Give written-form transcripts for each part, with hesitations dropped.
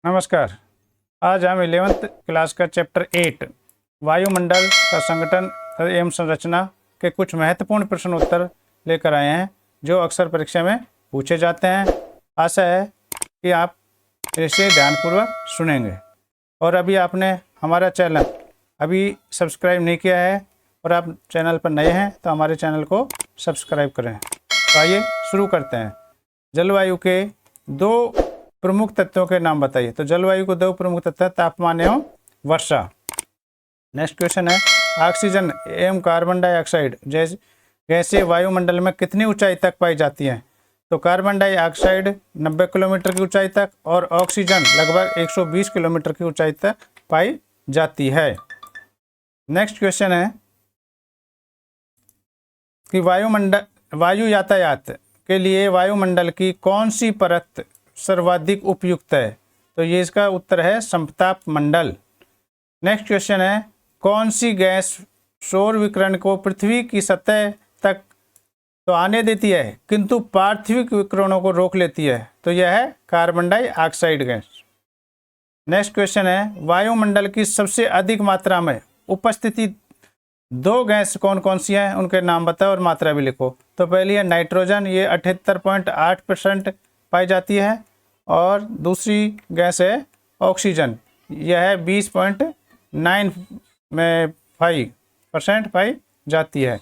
नमस्कार। आज हम 11th क्लास का चैप्टर 8 वायुमंडल का संगठन एवं संरचना के कुछ महत्वपूर्ण प्रश्न उत्तर लेकर आए हैं जो अक्सर परीक्षा में पूछे जाते हैं। आशा है कि आप इसे ध्यानपूर्वक सुनेंगे। और अभी आपने हमारा चैनल अभी सब्सक्राइब नहीं किया है और आप चैनल पर नए हैं तो हमारे चैनल को सब्सक्राइब करें। तो आइए शुरू करते हैं। जलवायु के दो प्रमुख तत्वों के नाम बताइए। तो जलवायु को दो प्रमुख तत्व हैं, तापमान एवं वर्षा। नेक्स्ट क्वेश्चन है, ऑक्सीजन एवं कार्बन डाइऑक्साइड जैसे गैसें वायुमंडल में कितनी ऊंचाई तक पाई जाती हैं। तो कार्बन डाइऑक्साइड 90 किलोमीटर की ऊंचाई तक और ऑक्सीजन लगभग 120 किलोमीटर की ऊंचाई तक पाई जाती है। नेक्स्ट क्वेश्चन है कि वायु यातायात के लिए वायुमंडल की कौन सी परत सर्वाधिक उपयुक्त है। तो ये इसका उत्तर है समताप मंडल। नेक्स्ट क्वेश्चन है, कौन सी गैस सौर विकिरण को पृथ्वी की सतह तक तो आने देती है किंतु पार्थिव विकिरणों को रोक लेती है। तो यह है carbon dioxide gas. Next question है, वायुमंडल की सबसे अधिक मात्रा में उपस्थिति दो गैस कौन कौन सी हैं, उनके नाम बताओ और मात्रा भी लिखो। तो पहली है नाइट्रोजन, ये 78.8% पाई जाती है। और दूसरी गैस है ऑक्सीजन, यह है 20.95% पाई जाती है।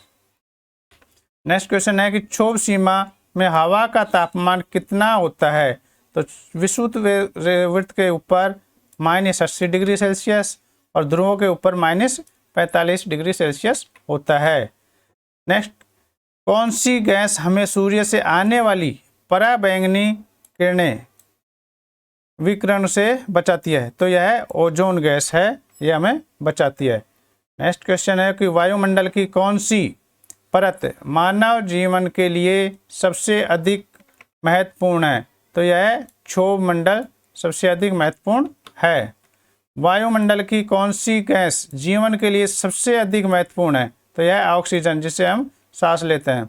नेक्स्ट क्वेश्चन है कि क्षोभ सीमा में हवा का तापमान कितना होता है। तो विषुवत वृत्त के ऊपर -80 डिग्री सेल्सियस और ध्रुवों के ऊपर -45 डिग्री सेल्सियस होता है। नेक्स्ट, कौन सी गैस हमें सूर्य से आने वाली पराबैंगनी किरणें विकिरण से बचाती है। तो यह ओजोन गैस है, यह हमें बचाती है। नेक्स्ट क्वेश्चन है कि वायुमंडल की कौन सी परत मानव जीवन के लिए सबसे अधिक महत्वपूर्ण है। तो यह क्षोभ मंडल सबसे अधिक महत्वपूर्ण है। वायुमंडल की कौन सी गैस जीवन के लिए सबसे अधिक महत्वपूर्ण है। तो यह ऑक्सीजन, जिसे हम सांस लेते हैं।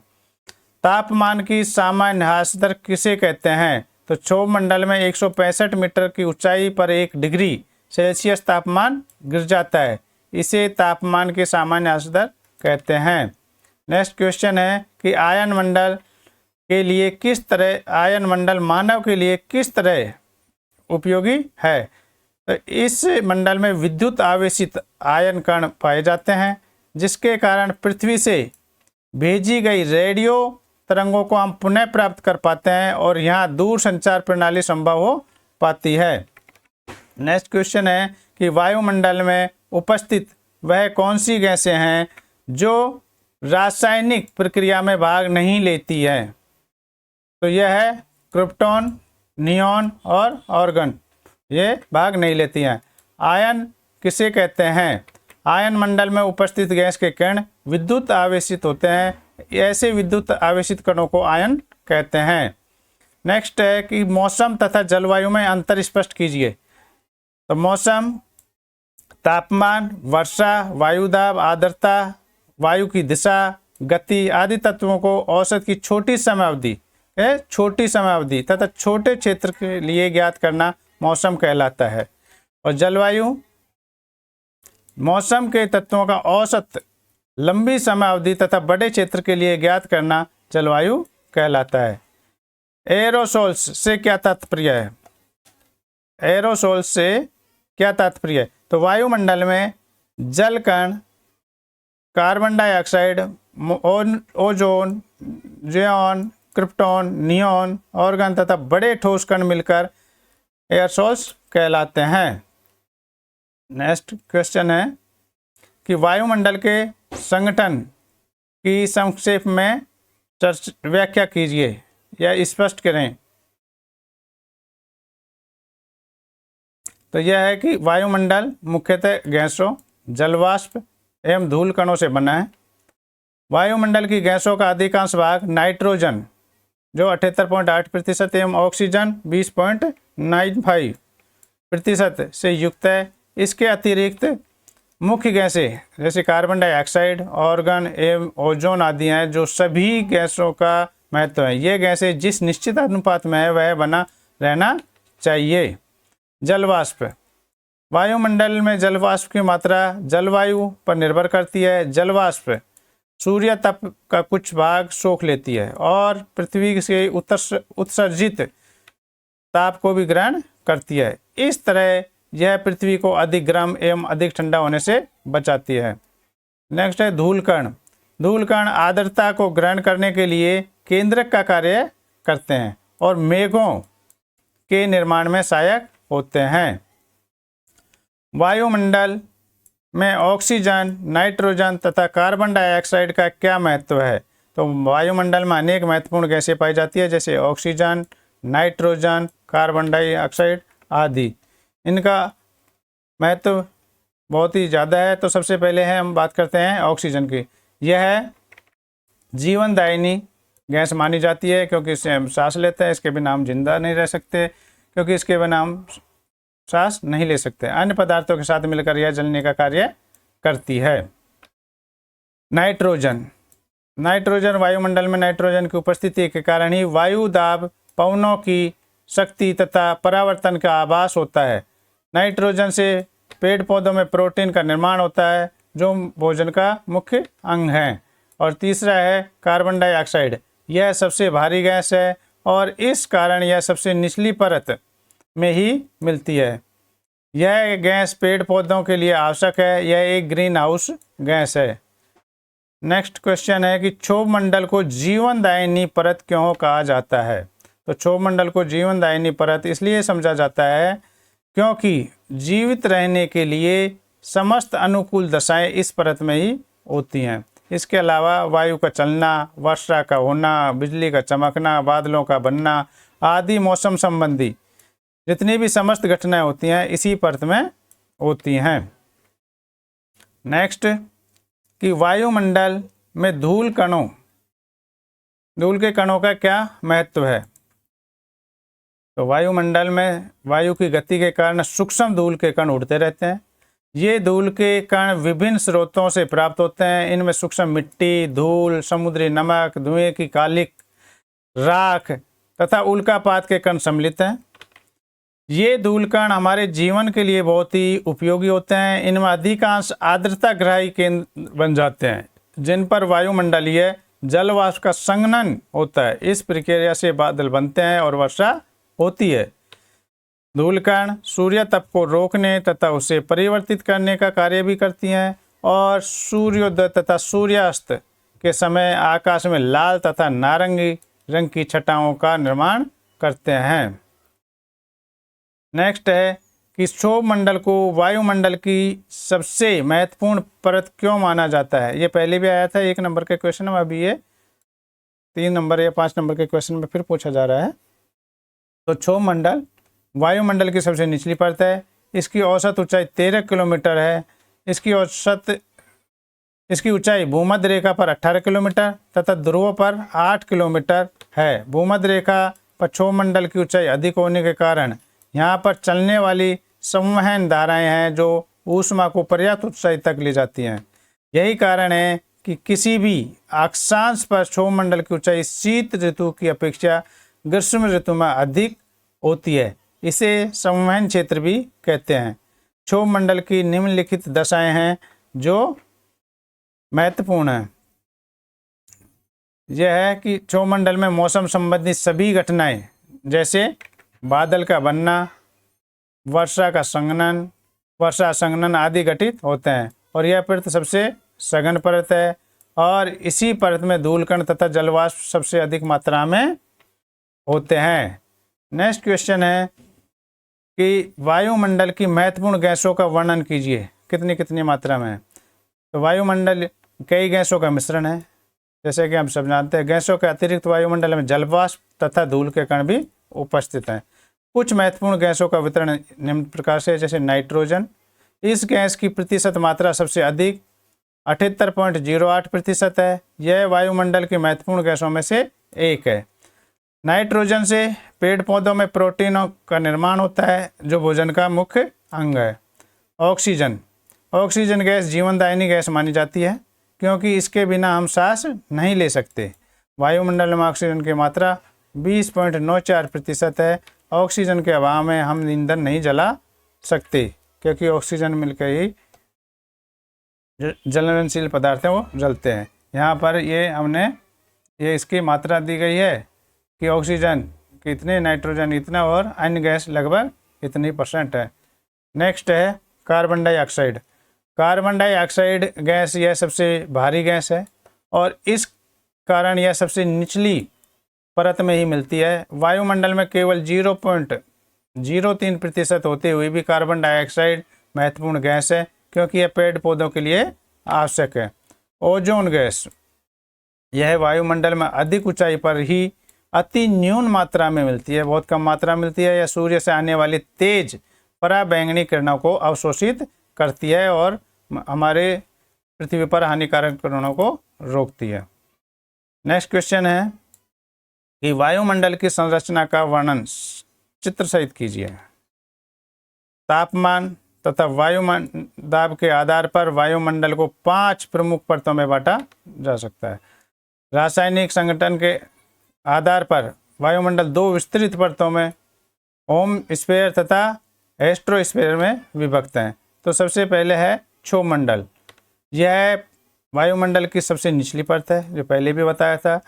तापमान की सामान्य ह्रास दर किसे कहते हैं। तो क्षोभ मंडल में 165 मीटर की ऊंचाई पर 1 डिग्री सेल्सियस तापमान गिर जाता है, इसे तापमान के सामान्य ह्रास दर कहते हैं। नेक्स्ट क्वेश्चन है कि आयन मंडल मानव के लिए किस तरह उपयोगी है। तो इस मंडल में विद्युत आवेशित आयन कण पाए जाते हैं, जिसके कारण पृथ्वी से भेजी गई रेडियो तरंगों को हम पुनः प्राप्त कर पाते हैं और यहाँ दूर संचार प्रणाली संभव हो पाती है। नेक्स्ट क्वेश्चन है कि वायुमंडल में उपस्थित वह कौन सी गैसें हैं जो रासायनिक प्रक्रिया में भाग नहीं लेती है। तो यह है क्रिप्टॉन, नियॉन और आर्गन, ये भाग नहीं लेती हैं। आयन किसे कहते हैं। आयन मंडल में उपस्थित गैस के कण विद्युत आवेशित होते हैं, ऐसे विद्युत आवेशित कणों को आयन कहते हैं। नेक्स्ट है कि मौसम तथा जलवायु में अंतर स्पष्ट कीजिए। तो मौसम तापमान, वर्षा, वायुदाब, आर्द्रता, वायु की दिशा, गति आदि तत्वों को औसत की छोटी समय अवधि तथा छोटे क्षेत्र के लिए ज्ञात करना मौसम कहलाता है। और जलवायु मौसम के तत्वों का औसत लंबी समय अवधि तथा बड़े क्षेत्र के लिए ज्ञात करना जलवायु कहलाता है। एरोसोल्स से क्या तात्पर्य है। एरोसोल्स से क्या तात्पर्य है। तो वायुमंडल में जल कण, कार्बन डाइऑक्साइड, ओजोन, जियोन, क्रिप्टॉन, नियॉन, आर्गन तथा बड़े ठोस कण मिलकर एरोसोल्स कहलाते हैं। नेक्स्ट क्वेश्चन है कि वायुमंडल के संगठन की संक्षेप में व्याख्या कीजिए या स्पष्ट करें। तो यह है कि वायुमंडल मुख्यतः गैसों, जलवाष्प एवं धूल कणों से बना है। वायुमंडल की गैसों का अधिकांश भाग नाइट्रोजन जो 78.8% एवं ऑक्सीजन 20.95% से युक्त है। इसके अतिरिक्त मुख्य गैसें जैसे कार्बन डाइऑक्साइड, आर्गन एवं ओजोन आदि हैं जो सभी गैसों का महत्व है। ये गैसें जिस निश्चित अनुपात में है वह बना रहना चाहिए। जलवाष्प, वायुमंडल में जलवाष्प की मात्रा जलवायु पर निर्भर करती है। जलवाष्प सूर्य तप का कुछ भाग सोख लेती है और पृथ्वी से उत्सर्जित ताप को भी ग्रहण करती है। इस तरह यह पृथ्वी को अधिक गर्म एवं अधिक ठंडा होने से बचाती है। नेक्स्ट है धूलकण। धूलकण आर्द्रता को ग्रहण करने के लिए केंद्रक का कार्य करते हैं और मेघों के निर्माण में सहायक होते हैं। वायुमंडल में ऑक्सीजन, नाइट्रोजन तथा कार्बन डाइऑक्साइड का क्या महत्व है? तो वायुमंडल में अनेक महत्वपूर्ण गैसें पाई जाती है, जैसे ऑक्सीजन, नाइट्रोजन, कार्बन डाइऑक्साइड आदि। इनका महत्व बहुत ही ज़्यादा है। तो सबसे पहले हम बात करते हैं ऑक्सीजन की। यह जीवनदायिनी गैस मानी जाती है क्योंकि इससे हम सांस लेते हैं। इसके बिना हम जिंदा नहीं रह सकते, क्योंकि इसके बिना हम सांस नहीं ले सकते। अन्य पदार्थों के साथ मिलकर यह जलने का कार्य करती है। नाइट्रोजन, नाइट्रोजन वायुमंडल में नाइट्रोजन की उपस्थिति के कारण ही वायु दाब, पवनों की शक्ति तथा परावर्तन का आभास होता है। नाइट्रोजन से पेड़ पौधों में प्रोटीन का निर्माण होता है, जो भोजन का मुख्य अंग है। और तीसरा है कार्बन डाइऑक्साइड। यह सबसे भारी गैस है और इस कारण यह सबसे निचली परत में ही मिलती है। यह गैस पेड़ पौधों के लिए आवश्यक है। यह एक ग्रीन हाउस गैस है। नेक्स्ट क्वेश्चन है कि क्षोभ मंडल को जीवनदायिनी परत क्यों कहा जाता है? तो क्षोभ मंडल को जीवनदायिनी परत इसलिए समझा जाता है क्योंकि जीवित रहने के लिए समस्त अनुकूल दशाएं इस परत में ही होती हैं। इसके अलावा वायु का चलना, वर्षा का होना, बिजली का चमकना, बादलों का बनना आदि मौसम संबंधी जितनी भी समस्त घटनाएं होती हैं इसी परत में होती हैं। नेक्स्ट कि वायुमंडल में धूल के कणों का क्या महत्व है? तो वायुमंडल में वायु की गति के कारण सूक्ष्म धूल के कण उड़ते रहते हैं। ये धूल के कण विभिन्न स्रोतों से प्राप्त होते हैं। इनमें सूक्ष्म मिट्टी, धूल, समुद्री नमक, धुएं की कालिक, राख तथा उल्कापात के कण सम्मिलित हैं। ये धूल कण हमारे जीवन के लिए बहुत ही उपयोगी होते हैं। इनमें अधिकांश आर्द्रता ग्राही केंद्र बन जाते हैं, जिन पर वायुमंडलीय जलवाष्प का संघनन होता है। इस प्रक्रिया से बादल बनते हैं और वर्षा होती है। धूल कण सूर्य तप को रोकने तथा उसे परिवर्तित करने का कार्य भी करती हैं और सूर्योदय तथा सूर्यास्त के समय आकाश में लाल तथा नारंगी रंग की छटाओं का निर्माण करते हैं। नेक्स्ट है कि क्षोभ मंडल को वायुमंडल की सबसे महत्वपूर्ण परत क्यों माना जाता है? ये पहले भी आया था 1 नंबर के क्वेश्चन में, अभी ये 3 नंबर या 5 नंबर के क्वेश्चन में फिर पूछा जा रहा है। तो क्षोभ मंडल वायुमंडल की सबसे निचली परत है। इसकी औसत ऊंचाई 13 किलोमीटर है। इसकी ऊंचाई भूमध्य रेखा पर 18 किलोमीटर तथा ध्रुव पर 8 किलोमीटर है। भूमध्य रेखा पर क्षोभ मंडल की ऊंचाई अधिक होने के कारण यहाँ पर चलने वाली संवहन धाराएं हैं जो ऊष्मा को पर्याप्त ऊंचाई तक ले जाती हैं। यही कारण है कि किसी भी अक्षांश पर क्षोभ मंडल की ऊंचाई शीत ऋतु की अपेक्षा ग्रीष्म ऋतु में अधिक होती है। इसे संवहन क्षेत्र भी कहते हैं। क्षोभ मंडल की निम्नलिखित दशाएं हैं जो महत्वपूर्ण है। यह है कि क्षोभ मंडल में मौसम संबंधी सभी घटनाएं जैसे बादल का बनना, वर्षा संघनन आदि घटित होते हैं और यह परत सबसे सघन परत है और इसी परत में धूलकण तथा जलवाष्प सबसे अधिक मात्रा में होते हैं। नेक्स्ट क्वेश्चन है कि वायुमंडल की महत्वपूर्ण गैसों का वर्णन कीजिए, कितनी कितनी मात्रा में है? तो वायुमंडल कई गैसों का मिश्रण है, जैसे कि हम सब जानते हैं। गैसों के अतिरिक्त वायुमंडल में जलवाष्प तथा धूल के कण भी उपस्थित हैं। कुछ महत्वपूर्ण गैसों का वितरण निम्न प्रकार से, जैसे नाइट्रोजन। इस गैस की प्रतिशत मात्रा सबसे अधिक 78.08% है। यह वायुमंडल की महत्वपूर्ण गैसों में से एक है। नाइट्रोजन से पेड़ पौधों में प्रोटीनों का निर्माण होता है, जो भोजन का मुख्य अंग है। ऑक्सीजन गैस जीवनदायिनी गैस मानी जाती है क्योंकि इसके बिना हम सांस नहीं ले सकते। वायुमंडल में ऑक्सीजन की मात्रा 20.94% है ऑक्सीजन के अभाव में हम ईंधन नहीं जला सकते, क्योंकि ऑक्सीजन मिलकर ही जो ज्वलनशील पदार्थ हैं वो जलते हैं। यहाँ पर ये इसकी मात्रा दी गई है कि ऑक्सीजन कितने, नाइट्रोजन इतना और अन्य गैस लगभग इतनी % है। नेक्स्ट है carbon dioxide. Carbon dioxide gas यह सबसे भारी गैस है और इस कारण यह सबसे निचली परत में ही मिलती है। वायुमंडल में केवल 0.03% होते हुए भी कार्बन डाइऑक्साइड महत्वपूर्ण गैस है, क्योंकि यह पेड़ पौधों के लिए आवश्यक है। ओजोन गैस, यह वायुमंडल में अधिक ऊंचाई पर ही अति न्यून मात्रा में मिलती है, बहुत कम मात्रा मिलती है। यह सूर्य से आने वाली तेज पराबैंगनी किरणों को अवशोषित करती है और हमारे पृथ्वी पर हानिकारक किरणों को रोकती है। नेक्स्ट क्वेश्चन है कि वायुमंडल की संरचना का वर्णन चित्र सहित कीजिए। तापमान तथा वायुमंडल दाब के आधार पर वायुमंडल को 5 प्रमुख परतों में बांटा जा सकता है। रासायनिक संगठन के आधार पर वायुमंडल 2 विस्तृत परतों में होमस्फीयर तथा एस्ट्रोस्फीयर में विभक्त हैं। तो सबसे पहले है क्षोभमंडल। यह वायुमंडल की सबसे निचली परत है, जो पहले भी बताया था।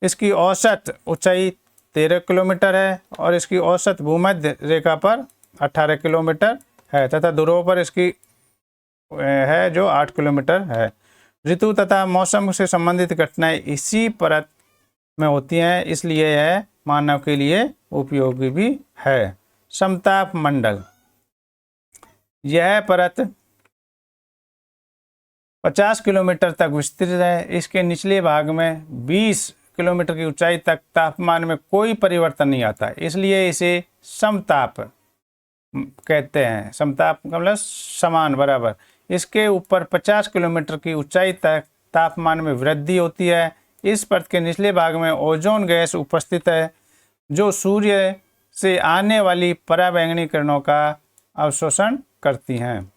इसकी औसत ऊंचाई 13 किलोमीटर है और इसकी औसत भूमध्य रेखा पर 18 किलोमीटर है तथा ध्रुवों पर इसकी है जो 8 किलोमीटर है। ऋतु तथा मौसम से संबंधित घटनाएं इसी परत में होती हैं, इसलिए यह मानव के लिए उपयोगी भी है। समताप मंडल, यह परत 50 किलोमीटर तक विस्तृत है। इसके निचले भाग में 20 किलोमीटर की ऊंचाई तक तापमान में कोई परिवर्तन नहीं आता, इसलिए इसे समताप कहते हैं। समताप का मतलब समान, बराबर। इसके ऊपर 50 किलोमीटर की ऊंचाई तक तापमान में वृद्धि होती है। इस परत के निचले भाग में ओजोन गैस उपस्थित है, जो सूर्य से आने वाली पराबैंगनी किरणों का अवशोषण करती हैं।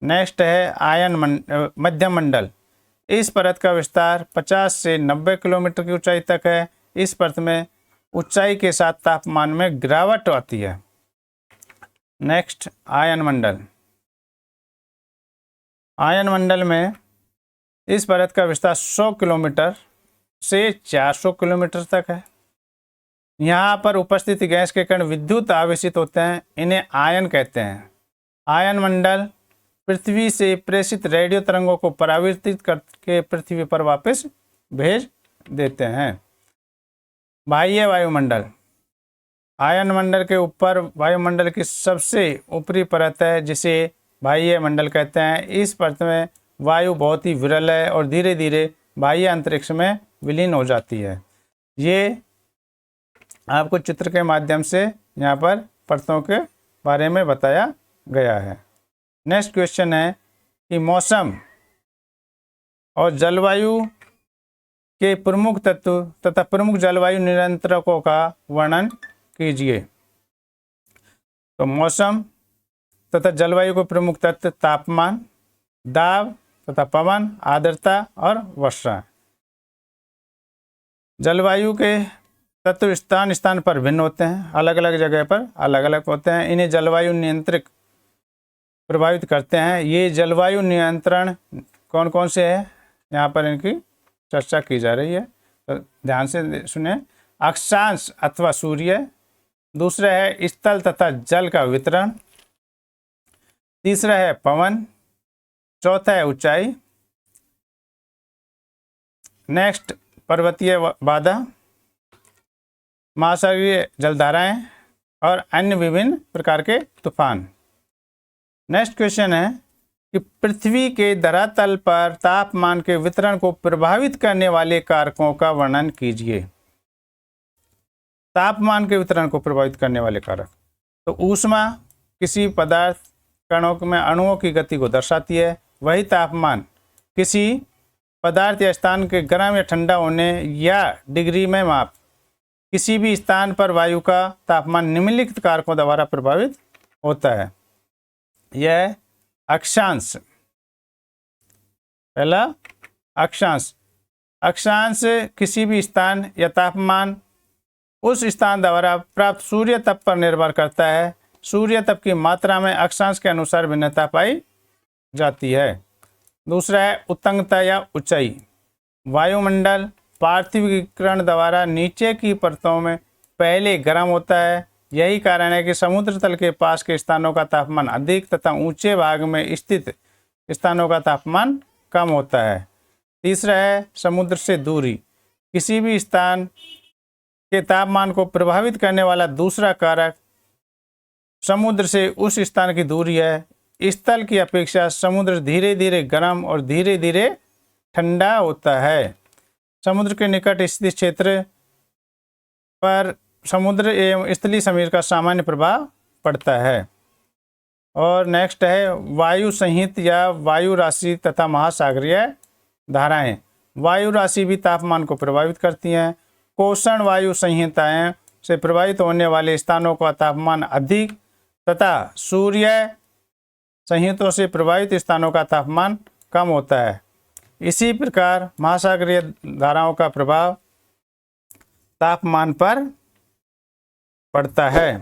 नेक्स्ट है मध्यम मंडल। इस परत का विस्तार 50 से 90 किलोमीटर की ऊंचाई तक है। इस परत में ऊंचाई के साथ तापमान में गिरावट आती है। नेक्स्ट आयन मंडल। आयन मंडल में इस परत का विस्तार 100 किलोमीटर से 400 किलोमीटर तक है। यहाँ पर उपस्थित गैस के कण विद्युत आवेशित होते हैं, इन्हें आयन कहते हैं। आयन मंडल पृथ्वी से प्रेषित रेडियो तरंगों को परावर्तित करके पृथ्वी पर वापस भेज देते हैं। बाह्य वायुमंडल। आयन मंडल के ऊपर वायुमंडल की सबसे ऊपरी परत है, जिसे बाह्य मंडल कहते हैं। इस परत में वायु बहुत ही विरल है और धीरे धीरे बाह्य अंतरिक्ष में विलीन हो जाती है। ये आपको चित्र के माध्यम से यहाँ पर परतों के बारे में बताया गया है। नेक्स्ट क्वेश्चन है कि मौसम और जलवायु के प्रमुख तत्व तथा प्रमुख जलवायु नियंत्रकों का वर्णन कीजिए। तो मौसम तथा जलवायु के प्रमुख तत्व तापमान, दाब तथा पवन, आर्द्रता और वर्षा। जलवायु के तत्व स्थान स्थान पर भिन्न होते हैं, अलग अलग जगह पर अलग अलग होते हैं। इन्हें जलवायु नियंत्रक प्रभावित करते हैं। ये जलवायु नियंत्रण कौन कौन से हैं, यहाँ पर इनकी चर्चा की जा रही है, तो ध्यान से सुने। अक्षांश अथवा सूर्य, दूसरा है स्थल तथा जल का वितरण, तीसरा है पवन, चौथा है ऊंचाई, नेक्स्ट पर्वतीय बाधा, महासागरीय जलधाराएं और अन्य विभिन्न प्रकार के तूफान। नेक्स्ट क्वेश्चन है कि पृथ्वी के धरातल पर तापमान के वितरण को प्रभावित करने वाले कारकों का वर्णन कीजिए। तापमान के वितरण को प्रभावित करने वाले कारक, तो ऊष्मा किसी पदार्थ कणों में अणुओं की गति को दर्शाती है। वही तापमान किसी पदार्थ या स्थान के गर्म या ठंडा होने या डिग्री में माप किसी भी स्थान पर वायु का तापमान निम्नलिखित कारकों द्वारा प्रभावित होता है। यह अक्षांश, पहला अक्षांश। अक्षांश किसी भी स्थान या तापमान उस स्थान द्वारा प्राप्त सूर्य तप पर निर्भर करता है। सूर्य तप की मात्रा में अक्षांश के अनुसार भिन्नता पाई जाती है। दूसरा है उत्तंगता या ऊंचाई। वायुमंडल पार्थिव विकिरण द्वारा नीचे की परतों में पहले गर्म होता है। यही कारण है कि समुद्र तल के पास के स्थानों का तापमान अधिक तथा ऊंचे भाग में स्थित स्थानों का तापमान कम होता है। तीसरा है समुद्र से दूरी। किसी भी स्थान के तापमान को प्रभावित करने वाला दूसरा कारक समुद्र से उस स्थान की दूरी है। स्थल की अपेक्षा समुद्र धीरे धीरे गर्म और धीरे धीरे ठंडा होता है। समुद्र के निकट स्थित क्षेत्र पर समुद्र एवं स्थलीय समीर का सामान्य प्रभाव पड़ता है। और नेक्स्ट है वायु संहित या वायु राशि तथा महासागरीय धाराएं। वायु राशि भी तापमान को प्रभावित करती हैं। कोषण वायु संहिताएं से प्रभावित होने वाले स्थानों का तापमान अधिक तथा सूर्य संहितों से प्रभावित स्थानों का तापमान कम होता है। इसी प्रकार महासागरीय धाराओं का प्रभाव तापमान पर पड़ता है।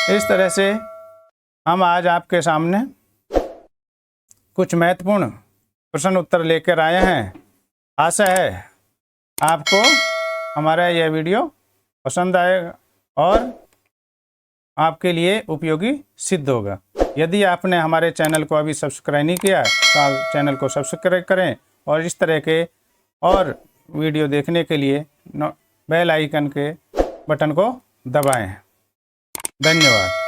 इस तरह से हम आज आपके सामने कुछ महत्वपूर्ण प्रश्न उत्तर लेकर आए हैं। आशा है आपको हमारा यह वीडियो पसंद आएगा और आपके लिए उपयोगी सिद्ध होगा। यदि आपने हमारे चैनल को अभी सब्सक्राइब नहीं किया तो चैनल को सब्सक्राइब करें और इस तरह के और वीडियो देखने के लिए बेल आइकन के बटन को दबाएं। धन्यवाद।